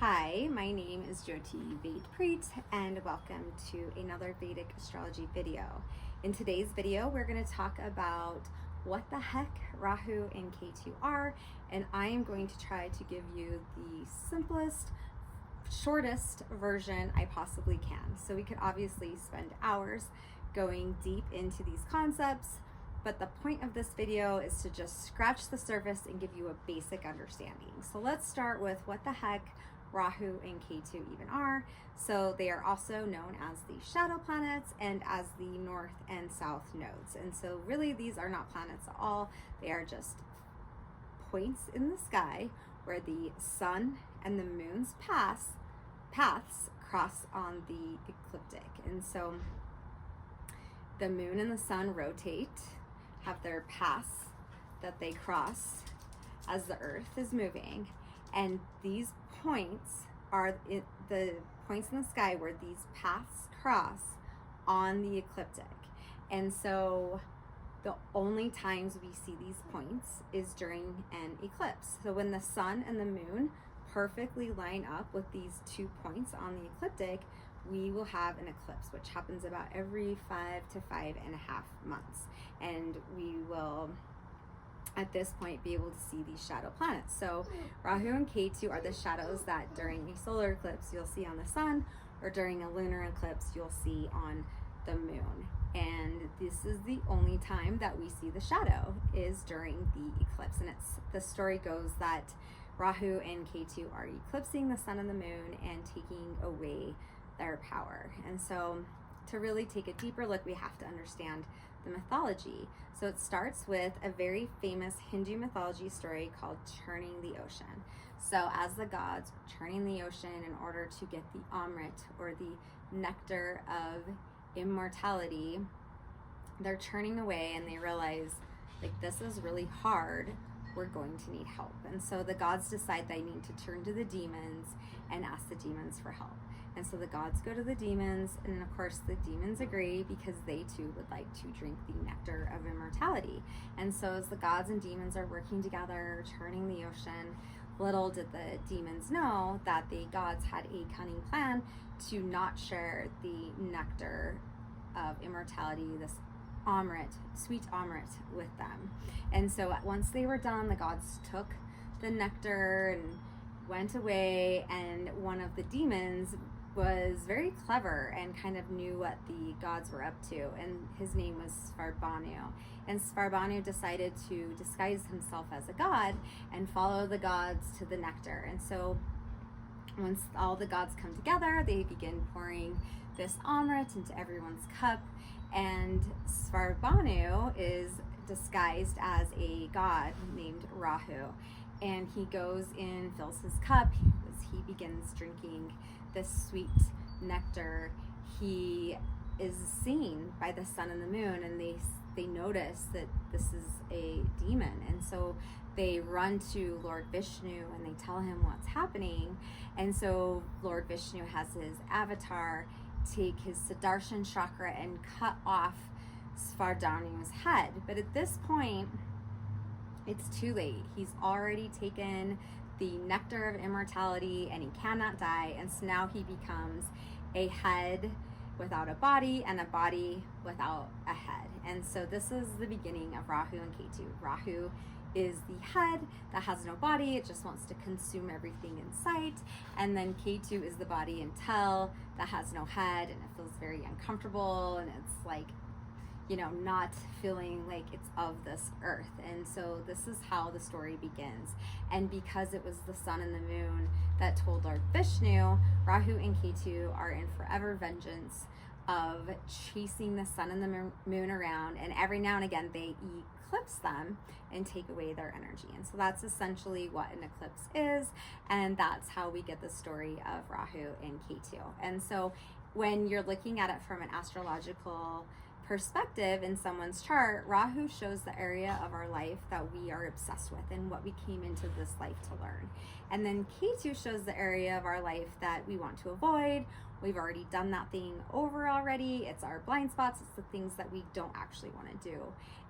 Hi, my name is Jyoti Ved and welcome to another Vedic astrology video. In today's video, we're going to talk about what the heck Rahu and Ketu are, and I am going to try to give you the simplest, shortest version I possibly can. So we could obviously spend hours going deep into these concepts, but the point of this video is to just scratch the surface and give you a basic understanding. So let's start with what the heck Rahu and Ketu even are. So they are also known as the shadow planets and as the north and south nodes. And so really these are not planets at all. They are just points in the sky where the sun and the moon's paths cross on the ecliptic. And so the moon and the sun rotate, have their paths that they cross as the earth is moving, and these points are the points in the sky where these paths cross on the ecliptic. And so the only times we see these points is during an eclipse. So when the sun and the moon perfectly line up with these 2 points on the ecliptic, we will have an eclipse, which happens about every 5 to 5.5 months. And we will, at this point, be able to see these shadow planets. So Rahu and Ketu are the shadows that during a solar eclipse you'll see on the sun, or during a lunar eclipse you'll see on the moon. And this is the only time that we see the shadow, is during the eclipse. And the story goes that Rahu and Ketu are eclipsing the sun and the moon and taking away their power. And so to really take a deeper look, we have to understand the mythology. So it starts with a very famous Hindu mythology story called Churning the Ocean. So as the gods are churning the ocean in order to get the Amrit, or the nectar of immortality, they're churning away and they realize, like, this is really hard, we're going to need help. And so the gods decide they need to turn to the demons and ask the demons for help. And so the gods go to the demons, and of course the demons agree because they too would like to drink the nectar of immortality. And so as the gods and demons are working together, churning the ocean, little did the demons know that the gods had a cunning plan to not share the nectar of immortality, this Amrit, sweet Amrit, with them. And so once they were done, the gods took the nectar and went away, and one of the demons was very clever and kind of knew what the gods were up to, and his name was Svarbanu. And Svarbanu decided to disguise himself as a god and follow the gods to the nectar. And so once all the gods come together, they begin pouring this Amrit into everyone's cup, and Svarbanu is disguised as a god named Rahu, and he goes in, fills his cup. As he begins drinking this sweet nectar, he is seen by the sun and the moon, and they notice that this is a demon. And so they run to Lord Vishnu and they tell him what's happening. And so Lord Vishnu has his avatar take his Sudarshan chakra and cut off Svarbanu's head. But at this point, it's too late. He's already taken the nectar of immortality and he cannot die. And so now he becomes a head without a body and a body without a head. And so this is the beginning of Rahu and Ketu. Rahu is the head that has no body, it just wants to consume everything in sight. And then Ketu is the body and tail that has no head, and it feels very uncomfortable, and it's like, you know, not feeling like it's of this earth. And so this is how the story begins. And because it was the sun and the moon that told Lord Vishnu, Rahu and Ketu are in forever vengeance of chasing the sun and the moon around, and every now and again they eclipse them and take away their energy. And so that's essentially what an eclipse is, and that's how we get the story of Rahu and Ketu. And so when you're looking at it from an astrological perspective in someone's chart, Rahu shows the area of our life that we are obsessed with and what we came into this life to learn. And then Ketu shows the area of our life that we want to avoid. We've already done that thing over already. It's our blind spots. It's the things that we don't actually want to do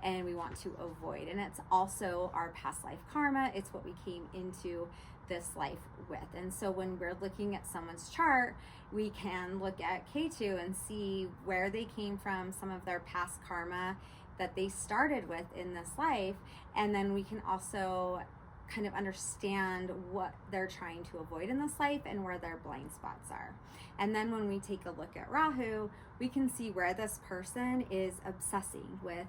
and we want to avoid. And it's also our past life karma. It's what we came into this life with. And so when we're looking at someone's chart, we can look at Ketu and see where they came from, some of their past karma that they started with in this life, and then we can also kind of understand what they're trying to avoid in this life and where their blind spots are. And then when we take a look at Rahu, we can see where this person is obsessing with,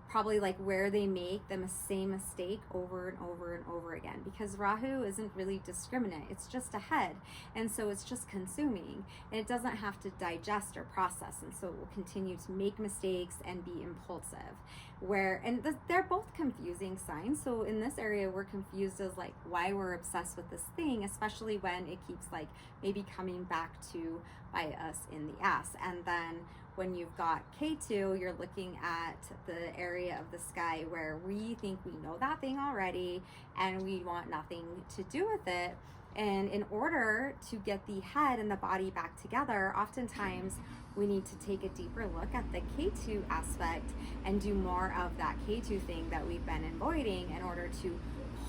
probably like where they make the same mistake over and over and over again, because Rahu isn't really discriminate. It's just a head, and so it's just consuming, and it doesn't have to digest or process, and so it will continue to make mistakes and be impulsive. They're both confusing signs. So in this area, we're confused as like why we're obsessed with this thing, especially when it keeps like maybe coming back to bite us in the ass. And then when you've got Ketu, you're looking at the area of the sky where we think we know that thing already and we want nothing to do with it. And in order to get the head and the body back together, oftentimes we need to take a deeper look at the Ketu aspect and do more of that Ketu thing that we've been avoiding in order to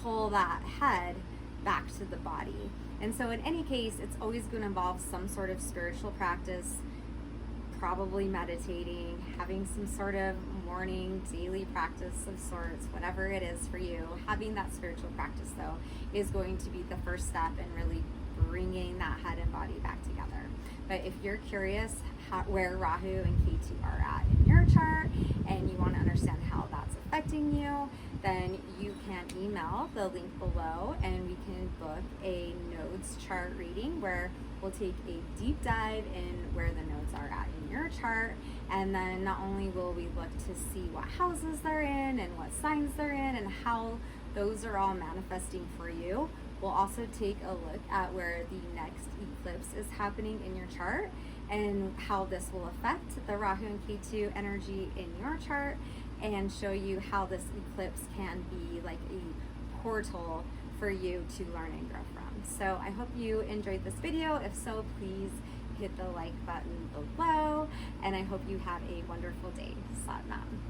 pull that head back to the body. And so in any case, it's always going to involve some sort of spiritual practice, probably meditating, having some sort of morning, daily practice of sorts, whatever it is for you. Having that spiritual practice, though, is going to be the first step in really bringing that head and body back together. But if you're curious where Rahu and Ketu are at in your chart and you want to understand how that's affecting you, then you can email the link below and we can book a nodes chart reading where we'll take a deep dive in where the nodes are at in your chart. And then not only will we look to see what houses they're in and what signs they're in and how those are all manifesting for you, we'll also take a look at where the next eclipse is happening in your chart and how this will affect the Rahu and Ketu energy in your chart, and show you how this eclipse can be like a portal for you to learn and grow from. So I hope you enjoyed this video. If so, please hit the like button below, and I hope you have a wonderful day. Sat Nam.